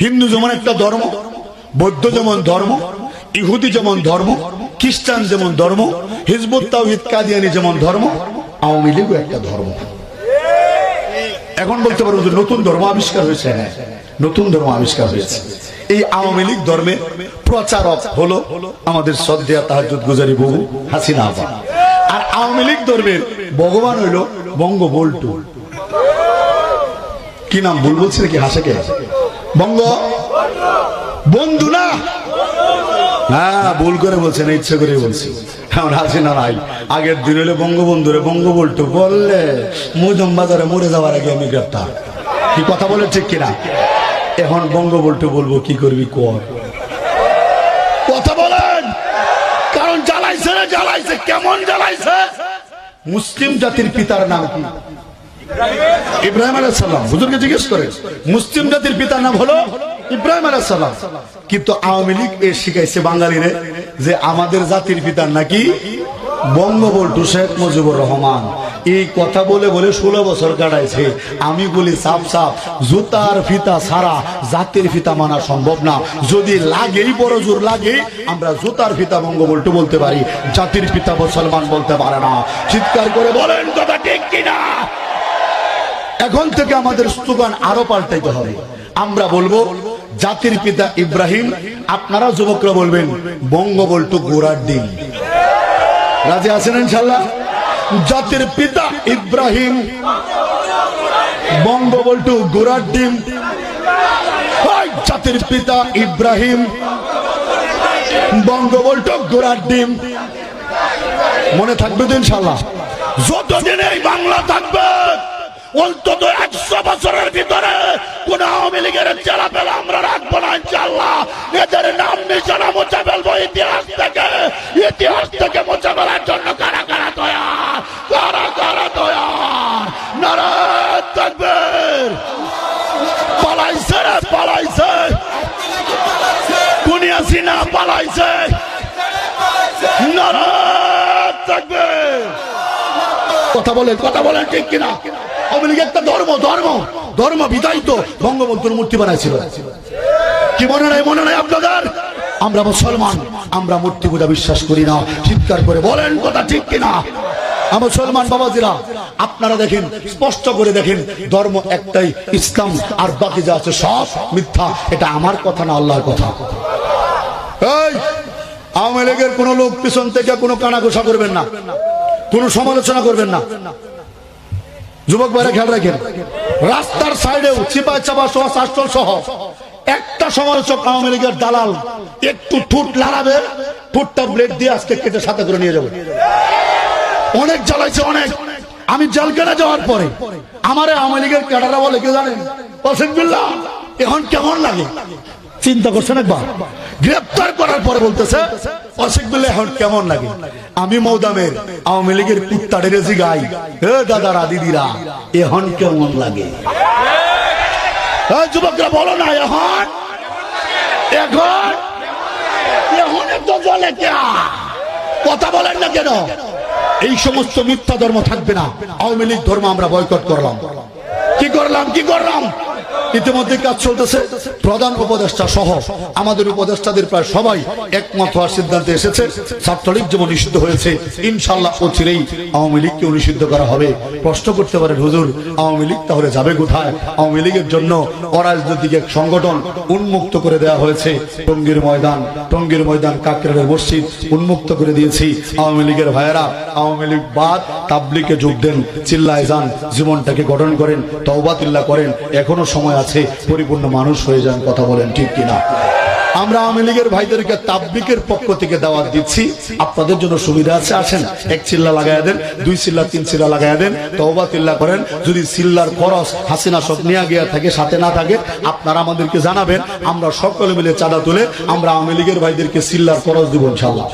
হিন্দু যেমন একটা ধর্ম, বৌদ্ধ যেমন ধর্ম, ইহুদি যেমন ধর্ম, খ্রিস্টান যেমন ধর্ম, হিজবুত তাওহীদ কাদিয়ানী যেমন ধর্ম, আওয়ামী লীগও একটা ধর্ম। এখন বলতে পারো যে নতুন ধর্ম আবিষ্কার হয়েছে। হ্যাঁ, নতুন ধর্ম আবিষ্কার হয়েছে। এই আওয়ামী লীগ ধর্মের প্রচারক হলো আমাদের শ্রদ্ধেয় তাহাজ্জুদ গুজারি বহু হাসিনা আপা। আর আওয়ামী লীগ ধর্মের ভগবান হইল বঙ্গবল্টু। কি নাম ভুল বলছি নাকি? হাসে কে? বঙ্গ বন্ধু না? হ্যাঁ, ভুল করে বলছেন, ইচ্ছে করে বলছি। এখন হাসিনা নাই, আগের দিন হলে বঙ্গবন্ধু রে বঙ্গবল্টু বললে মজুম বাজারে মরে যাওয়ার আগে আমি গ্রেপ্তার। কি কথা বলে ঠিক কিনা? এখন বঙ্গবল্টু বলবো, কি করবি কর। কথা বলেন, কারণ জ্বালাইছে রে, জ্বালাইছে। কেমন জ্বালাইছে? মুসলিম জাতির পিতার নাম কি? ইব্রাহিম আলাইহিস সালাম। হুজুরকে জিজ্ঞেস করে, মুসলিম জাতির পিতার নাম হলো ইব্রাহিম আলাইহিস সালাম। কিন্তু আওয়ামী লীগ এ শিখাইছে বাঙালিরে যে আমাদের জাতির পিতার নাকি বঙ্গবন্ধু শেখ মুজিবুর রহমান। এই কথা বলে বলে 16 বছর কাটাইছে। আমি বলি সাফ সাফ, জুতার ফিতা ছাড়া জাতির ফিতা মানা সম্ভব না। যদি লাগেই, বড় জোর লাগে, আমরা জুতার ফিতা বঙ্গবন্ধু বলতে পারি, জাতির পিতা মুসলমান বলতে পারে না। চিৎকার করে বলেন কথা ঠিক কিনা? এখন থেকে আমাদের স্লোগান আরো পাল্টাইতে হবে। আমরা বলবো জাতির পিতা ইব্রাহিম, আপনারা যুবকরা বলবেন বঙ্গবন্ধু গোড়ার ডিম। রাজি আছেন ইনশাআল্লাহ? জাতির পিতা ইব্রাহিম, বঙ্গবন্ধু গোড়ার ডিম। জাতির পিতা ইব্রাহিম, বঙ্গবন্ধু গোড়ার ডিম। মনে থাকবে তো ইনশাআল্লাহ? যতদিন এই বাংলা থাকবে, অন্তত 100 বছরের ভিতরে কোন আওয়ামী লীগের চেলা পেলা আমরা রাখবো না ইনশাআল্লাহ। এদের নাম নিশানা মুছে ফেলবো ইতিহাস থেকে। ইতিহাস থেকে মুছে ফেলার জন্য কারা কারা তৈয়ার? কারা কারা তৈয়ার? নারায়ে তাকবীর! পালাইছে রে, পালাইছে। হাসিনা পালাইছে। নারায়ে তাকবীর! কথা বলেন ঠিক কিনা? আওয়ামী লীগ একটা ধর্ম, ধর্ম ধর্ম বিদায়িত বঙ্গবন্ধুর মূর্তি বানাইছিল। কি মনে নাই? মনে নাই আপনাদের? আমরা মুসলমান, আমরা মূর্তি পূজা বিশ্বাস করি না। চিৎকার করে বলেন কথা ঠিক কিনা? মুসলমান বাবাজিরা, আপনারা দেখেন, স্পষ্ট করে দেখেন, ধর্ম একটাই, ইসলাম। আর বাকি যা আছে সব মিথ্যা। এটা আমার কথা না, আল্লাহর কথা। এই আওয়ামী লীগের কোন লোক পিছন থেকে কোনো কানাঘোষা করবেন না, কোন সমালোচনা করবেন না। যুবক ভাইরা খেয়াল রাখেন, রাস্তার সাইডেও চিপা চাপা সহ শাসল সহ একটা সমালোচক আওয়ামী লীগের দালাল একটু ঠোঁট লাড়াবে, ঠোঁটটা ব্লেড দিয়ে আজকে কেটে সাথে করে নিয়ে যাবে। অনেক জ্বালাইছে, অনেক। আমি জেলখানা যাওয়ার পরে আমারে আওয়ামী লীগের ক্যাডাররা বলে, কে জানেন? বিল্লাহ, এখন কেমন লাগে? চিন্তা করছেন একবার? গ্রেপ্তার করার পরে বলতেছে, অসিক বিল্লাহ এখন কেমন লাগে? আমি মৌদামের আওয়ামী লীগের কুত্তাদের জিগাই, হে দাদারা দিদিরা, এখন কেমন লাগে? যুবকরা বলো না, এখন এখন এখন তো জলে কে? কথা বলেন না কেন? এই সমস্ত মিথ্যা ধর্ম থাকবে না। আওয়ামী লীগ ধর্ম আমরা বয়কট করলাম। কি করলাম? ইতিমধ্যে কাজ চলতেছে। প্রধান উপদেষ্টা সহ আমাদের উপদেষ্টাদের প্রায় সবাই একমত হওয়ার সিদ্ধান্তে এসেছে। ছাত্রলীগ যেমন নিষিদ্ধ হয়েছে, ইনশাআল্লাহ অচিরেই আওয়ামী লীগকেও নিষিদ্ধ করা হবে। প্রশ্ন করতে পারেন, হুজুর আওয়ামী লীগ তাহলে যাবে কোথায়? আওয়ামী লীগের জন্য অরাজনৈতিক এক সংগঠন উন্মুক্ত করে দেওয়া হয়েছে। টঙ্গীর ময়দান কাকরাইলের মসজিদ উন্মুক্ত করে দিয়েছি। আওয়ামী লীগের ভাইয়েরা আওয়ামী লীগ বাদ তাবলীগে যোগ দেন, চিল্লায় যান, জীবনটাকে গঠন করেন, তওবাতুল্লাহ করেন। এখনো সময় আছে, পরিপূর্ণ মানুষ হয়ে যান। কথা বলেন ঠিক কিনা? আমরা আওয়ামী লীগের ভাইদেরকে তাবলীগের পক্ষ থেকে দাওয়াত দিচ্ছি। আপনাদের জন্য সুবিধা আছে, আসেন, 1 চিল্লা লাগাইয়া দেন, 2 চিল্লা 3 চিল্লা লাগাইয়া দেন, তওবাতুল্লাহ করেন। যদি চিল্লার খরচ হাসিনা সব নিয়ে গিয়া থাকে, সাথে না থাকে, আপনারা আমাদেরকে জানাবেন। আমরা সকলে মিলে চাঁদা তুলে আমরা আওয়ামী লীগের ভাইদেরকে চিল্লার খরচ দিব ইনশাআল্লাহ।